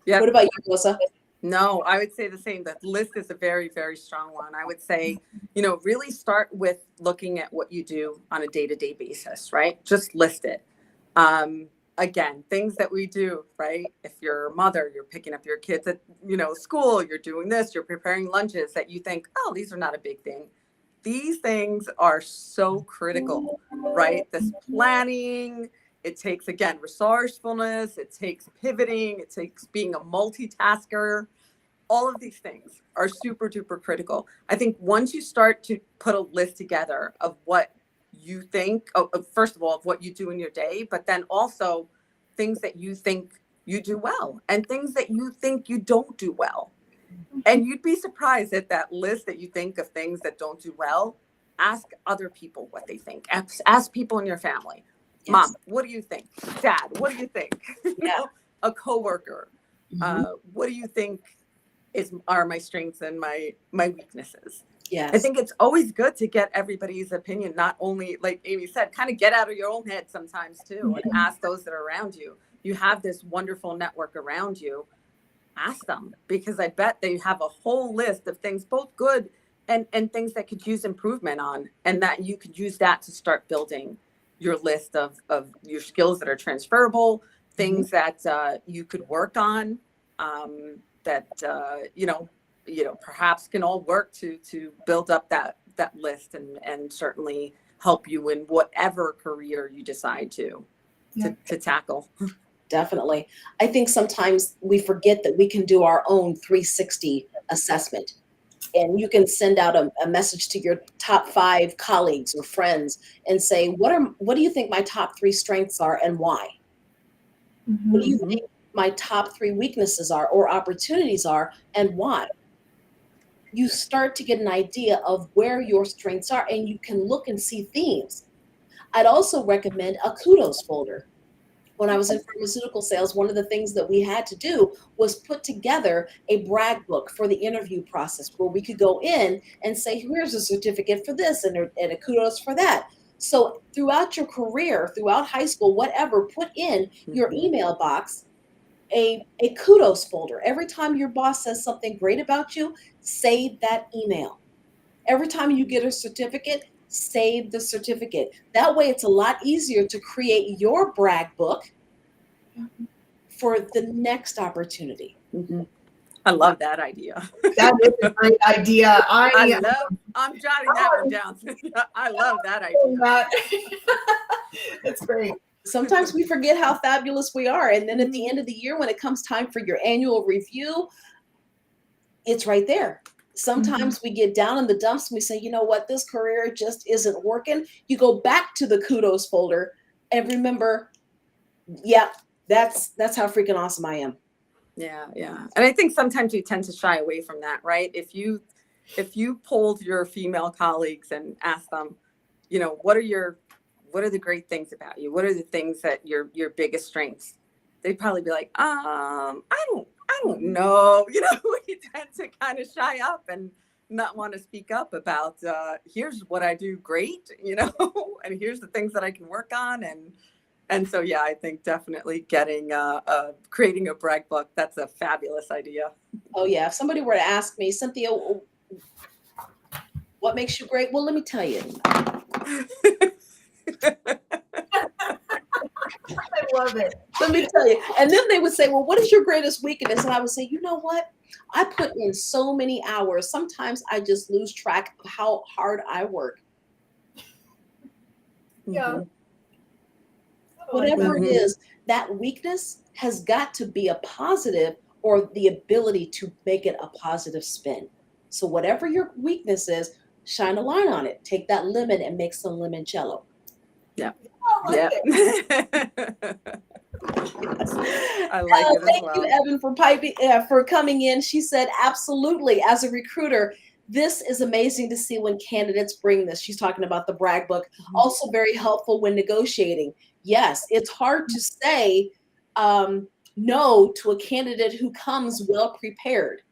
What about you, Melissa? No, I would say the same. The list is a very, very strong one. I would say, really start with looking at what you do on a day-to-day basis, right? Just list it. Again, things that we do, right? If you're a mother, you're picking up your kids at, school, you're doing this, you're preparing lunches that you think, oh, these are not a big thing. these things are so critical, right? This planning, it takes, again, resourcefulness, it takes pivoting, it takes being a multitasker. All of these things are super duper critical. I think once you start to put a list together of what you think, first of all, of what you do in your day, but then also things that you think you do well and things that you think you don't do well. And you'd be surprised at that list that you think of things that don't do well. Ask other people what they think. Ask people in your family. Yes. Mom, what do you think? Dad, what do you think? Yeah. A coworker. What do you think are my strengths and my weaknesses? Yes. I think it's always good to get everybody's opinion, not only, like Amy said, kind of get out of your own head sometimes too, and ask those that are around you. You have this wonderful network around you. Ask them, because I bet they have a whole list of things, both good and things that could use improvement on, and that you could use that to start building your list of your skills that are transferable, things that you could work on, that perhaps can all work to build up that list and certainly help you in whatever career you decide to tackle. Definitely. I think sometimes we forget that we can do our own 360 assessment. And you can send out a message to your top 5 colleagues or friends and say, what do you think my top 3 strengths are and why? What do you think my top 3 weaknesses are or opportunities are and why? You start to get an idea of where your strengths are, and you can look and see themes. I'd also recommend a kudos folder. When I was in pharmaceutical sales, one of the things that we had to do was put together a brag book for the interview process where we could go in and say, here's a certificate for this and a kudos for that. So throughout your career, throughout high school, whatever, put in your email box a kudos folder. Every time your boss says something great about you, save that email. Every time you get a certificate, save the certificate. That way it's a lot easier to create your brag book for the next opportunity. I love that idea. That is a great idea. I'm jotting that one down. I love that idea. That's great. Sometimes we forget how fabulous we are. And then at the end of the year, when it comes time for your annual review, it's right there. Sometimes we get down in the dumps and we say, you know what, this career just isn't working. You go back to the kudos folder and remember, that's how freaking awesome I am. Yeah. And I think sometimes we tend to shy away from that, right? If you polled your female colleagues and asked them, what are the great things about you? What are the things that your biggest strengths? They'd probably be like, I don't know. We tend to kind of shy up and not want to speak up about, here's what I do great, and here's the things that I can work on. And so, yeah, I think definitely creating a brag book, that's a fabulous idea. Oh, yeah. If somebody were to ask me, Cynthia, what makes you great? Well, let me tell you. I love it. Let me tell you. And then they would say, well, what is your greatest weakness? And I would say, you know what? I put in so many hours. Sometimes I just lose track of how hard I work. Yeah. Whatever it is, that weakness has got to be a positive or the ability to make it a positive spin. So whatever your weakness is, shine a line on it. Take that lemon and make some limoncello. Yeah. Yeah. I like it as Thank well. you, Evan, for coming in. She said, absolutely. As a recruiter, this is amazing to see when candidates bring this. She's talking about the brag book. Also very helpful when negotiating. Yes, it's hard to say no to a candidate who comes well prepared.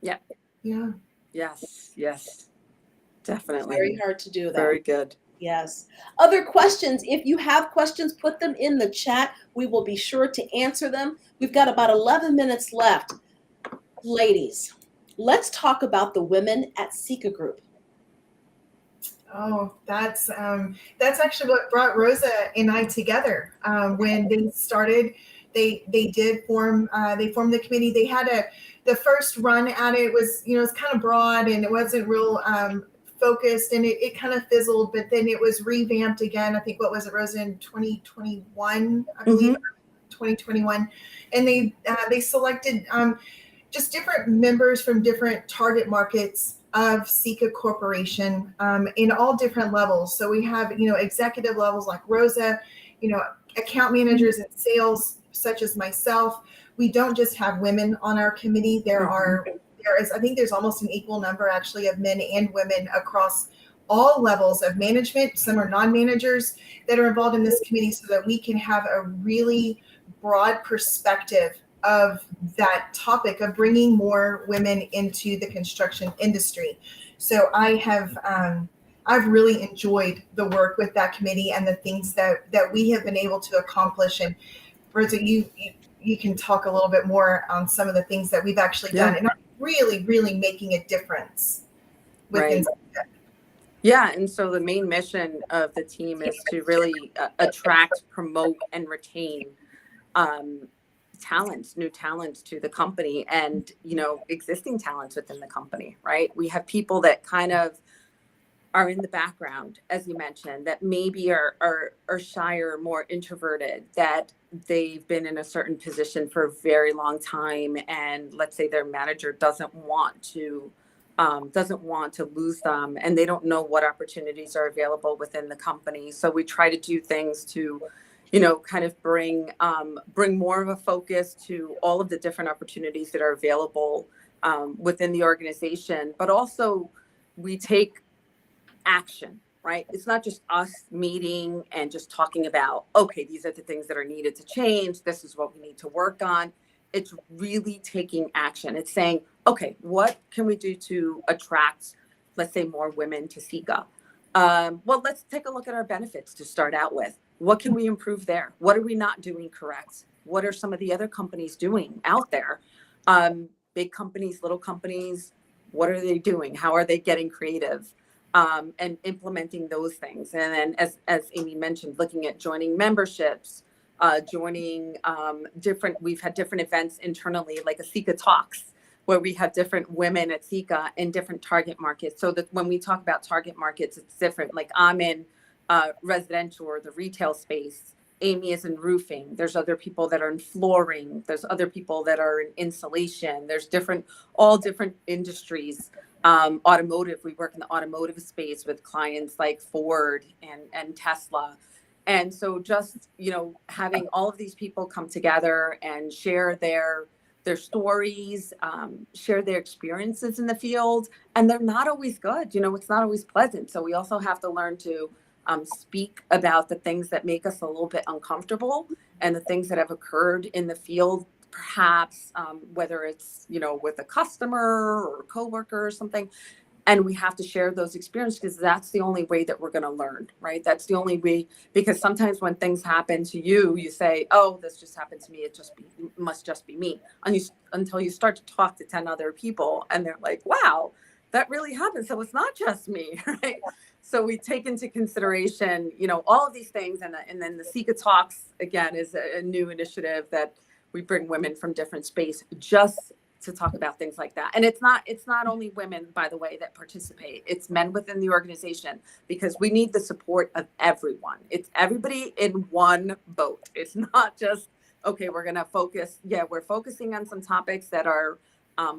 Yeah. Yes. Definitely. Very hard to do that. Very good. Yes. Other questions? If you have questions, put them in the chat. We will be sure to answer them. We've got about 11 minutes left. Ladies, let's talk about the women at Seeka Group. Oh, that's actually what brought Rosa and I together when they started they did form they formed the committee. They had the first run at it was, you know, it's kind of broad and it wasn't real focused, and it kind of fizzled, but then it was revamped again. I think, what was it, Rose, in 2021, I believe, 2021, and they selected just different members from different target markets of Sika Corporation in all different levels. So we have, you know, executive levels like Rosa, you know, account managers and sales such as myself. We don't just have women on our committee. There is, I think there's almost an equal number actually of men and women across all levels of management. Some are non-managers that are involved in this committee, so that we can have a really broad perspective of that topic of bringing more women into the construction industry. So I've really enjoyed the work with that committee and the things that we have been able to accomplish. And Rosa, you can talk a little bit more on some of the things that we've actually done and are really, really making a difference within. Yeah, and so the main mission of the team is to really attract, promote, and retain new talents to the company, and, you know, existing talents within the company, right? We have people that kind of are in the background, as you mentioned, that maybe are shy or more introverted, that they've been in a certain position for a very long time, and let's say their manager doesn't want to lose them, and they don't know what opportunities are available within the company. So we try to do things to, you know, kind of bring more of a focus to all of the different opportunities that are available within the organization. But also we take action, right? It's not just us meeting and just talking about, okay, these are the things that are needed to change. This is what we need to work on. It's really taking action. It's saying, okay, what can we do to attract, let's say, more women to Sika? Well, let's take a look at our benefits to start out with. What can we improve there? What are we not doing correct? What are some of the other companies doing out there? Big companies, little companies, what are they doing? How are they getting creative? And implementing those things. And then, as Amy mentioned, looking at joining memberships, we've had different events internally, like a Sika Talks, where we have different women at Sika in different target markets. So that when we talk about target markets, it's different. Like I'm in residential or the retail space. Amy is in roofing. There's other people that are in flooring. There's other people that are in insulation. There's all different industries. Automotive, we work in the automotive space with clients like Ford and Tesla. And so just, you know, having all of these people come together and share their stories, share their experiences in the field. And they're not always good. You know, it's not always pleasant. So we also have to learn to speak about the things that make us a little bit uncomfortable and the things that have occurred in the field, perhaps whether it's, you know, with a customer or a coworker or something. And we have to share those experiences, because that's the only way that we're going to learn, right? That's the only way, because sometimes when things happen to you, you say, oh, this just happened to me. It must just be me. Until you start to talk to 10 other people and they're like, wow, that really happened. So it's not just me, right? So we take into consideration, you know, all of these things. And then the Sika Talks, again, is a new initiative that we bring women from different space just to talk about things like that. And it's not only women, by the way, that participate. It's men within the organization, because we need the support of everyone. It's everybody in one boat. It's not just, okay, we're going to focus. Yeah, we're focusing on some topics that are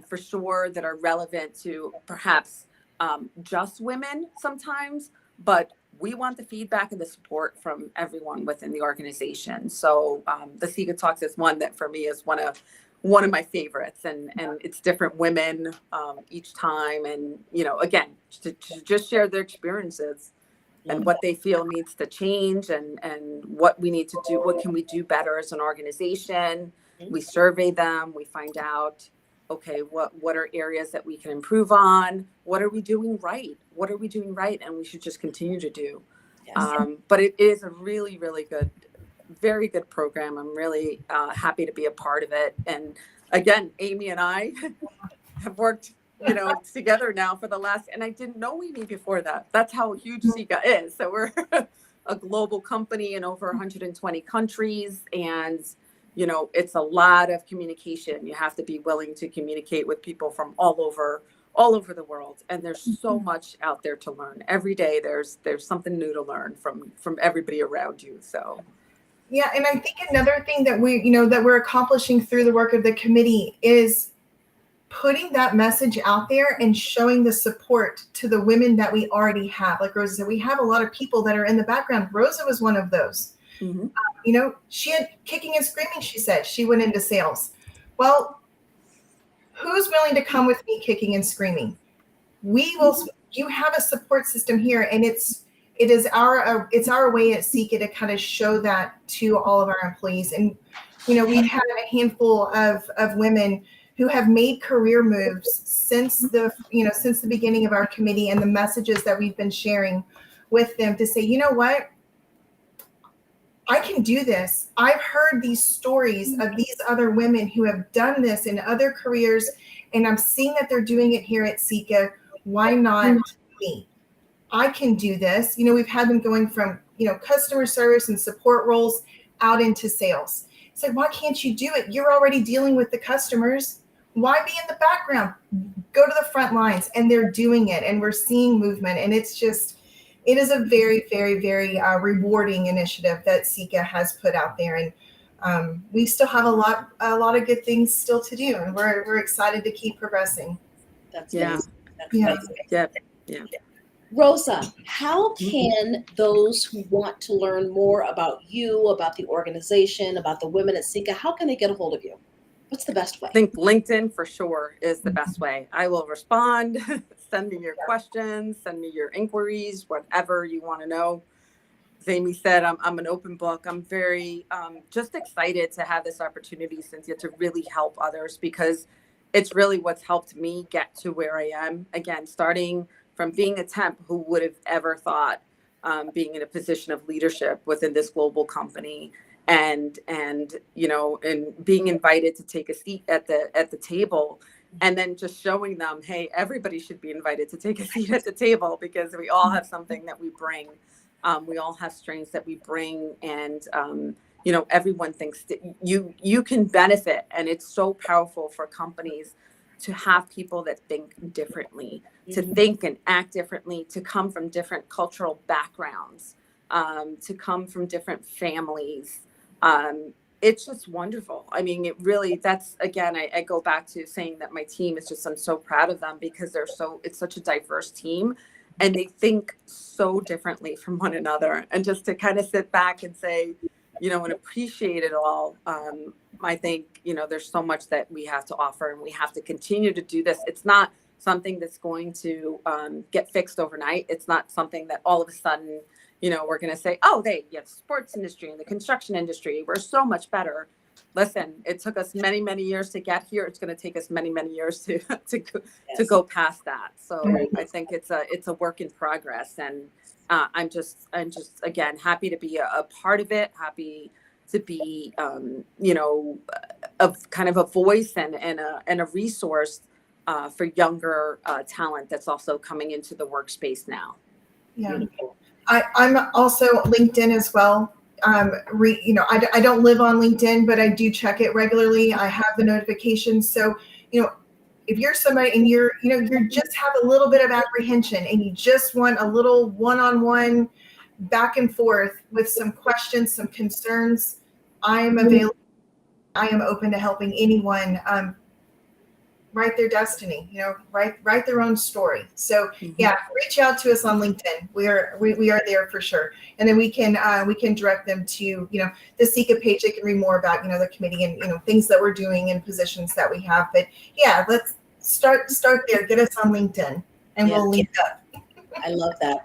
for sure that are relevant to perhaps just women sometimes, but we want the feedback and the support from everyone within the organization. So the Sika Talks is one that for me is one of my favorites, and it's different women each time. And, you know, again, to just share their experiences and what they feel needs to change, and what we need to do. What can we do better as an organization? We survey them. We find out, okay, what are areas that we can improve on? What are we doing right? What are we doing right? And we should just continue to do. Yes. But it is a really, really good, very good program. I'm really happy to be a part of it. And again, Amy and I have worked, you know, together now for the last, and I didn't know Amy before that. That's how huge Sika is. So we're a global company in over 120 countries. And, it's a lot of communication. You have to be willing to communicate with people from all over the world. And there's so much out there to learn. Every day there's something new to learn from everybody around you. So yeah, and I think another thing that that we're accomplishing through the work of the committee is putting that message out there and showing the support to the women that we already have. Like Rosa said, we have a lot of people that are in the background. Rosa was one of those. mm-hmm. She had kicking and screaming, she said. She went into sales. Well, who's willing to come with me kicking and screaming? We will. You have a support system here, and it's our way at Seeka to kind of show that to all of our employees. And we've had a handful of women who have made career moves since the beginning of our committee, and the messages that we've been sharing with them to say, you know what, I can do this. I've heard these stories of these other women who have done this in other careers, and I'm seeing that they're doing it here at Seeka. Why not me? I can do this. We've had them going from, customer service and support roles out into sales. It's like, why can't you do it? You're already dealing with the customers. Why be in the background? Go to the front lines. And they're doing it, and we're seeing movement. And it is a very, very, very rewarding initiative that Seeka has put out there. And we still have a lot of good things still to do. And we're excited to keep progressing. That's yeah. amazing. That's Yeah. amazing. Yeah. Rosa, how can those who want to learn more about you, about the organization, about the women at Seeka, how can they get a hold of you? What's the best way? I think LinkedIn for sure is the best way. I will respond. Send me your questions, send me your inquiries, whatever you want to know. As Amy said, I'm an open book. I'm very just excited to have this opportunity, Cynthia, to really help others, because it's really what's helped me get to where I am. Again, starting from being a temp, who would have ever thought being in a position of leadership within this global company, and being invited to take a seat at the table, and then just showing them, hey, everybody should be invited to take a seat at the table, because we all have something that we bring. We all have strengths that we bring, and everyone thinks that you can benefit, and it's so powerful for companies to have people that think differently, to think and act differently, to come from different cultural backgrounds, to come from different families. It's just wonderful. I mean, it really, that's, again, I go back to saying that my team is just, I'm so proud of them, because it's such a diverse team, and they think so differently from one another. And just to kind of sit back and say, and appreciate it all. I think, there's so much that we have to offer, and we have to continue to do this. It's not something that's going to get fixed overnight. It's not something that all of a sudden, we're going to say, oh, the sports industry and the construction industry, we're so much better. Listen, it took us many, many years to get here. It's going to take us many, many years to go past that. So I think it's a work in progress, and I'm just again happy to be a part of it. Happy to be of kind of a voice and a resource for younger talent that's also coming into the workspace now. Yeah. I'm also LinkedIn as well. I don't live on LinkedIn, but I do check it regularly. I have the notifications. So, if you're somebody and you just have a little bit of apprehension, and you just want a little one-on-one back and forth with some questions, some concerns, I am available. I am open to helping anyone write their destiny, write their own story. So yeah, reach out to us on LinkedIn. We are there for sure. And then we can direct them to, the Seeka page. They can read more about, the committee and, things that we're doing and positions that we have. But yeah, let's start there. Get us on LinkedIn, and we'll link up. I love that.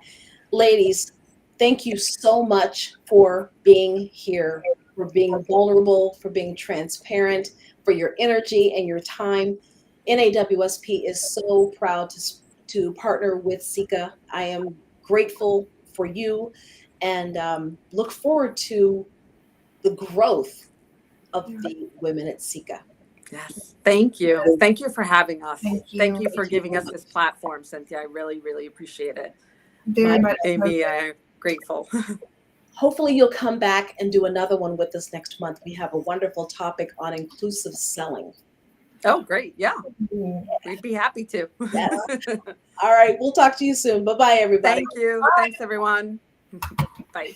Ladies, thank you so much for being here, for being vulnerable, for being transparent, for your energy and your time. NAWSP is so proud to partner with Seeka. I am grateful for you, and look forward to the growth of the women at Seeka. Yes. Thank you. Thank you for having us. Thank you. For giving us this platform, Cynthia. I really, really appreciate it. Very much. Amy, I'm grateful. hopefully you'll come back and do another one with us next month. We have a wonderful topic on inclusive selling. Oh, great. Yeah. We'd be happy to. Yes. All right. We'll talk to you soon. Bye-bye, everybody. Thank you. Thanks, everyone. Bye.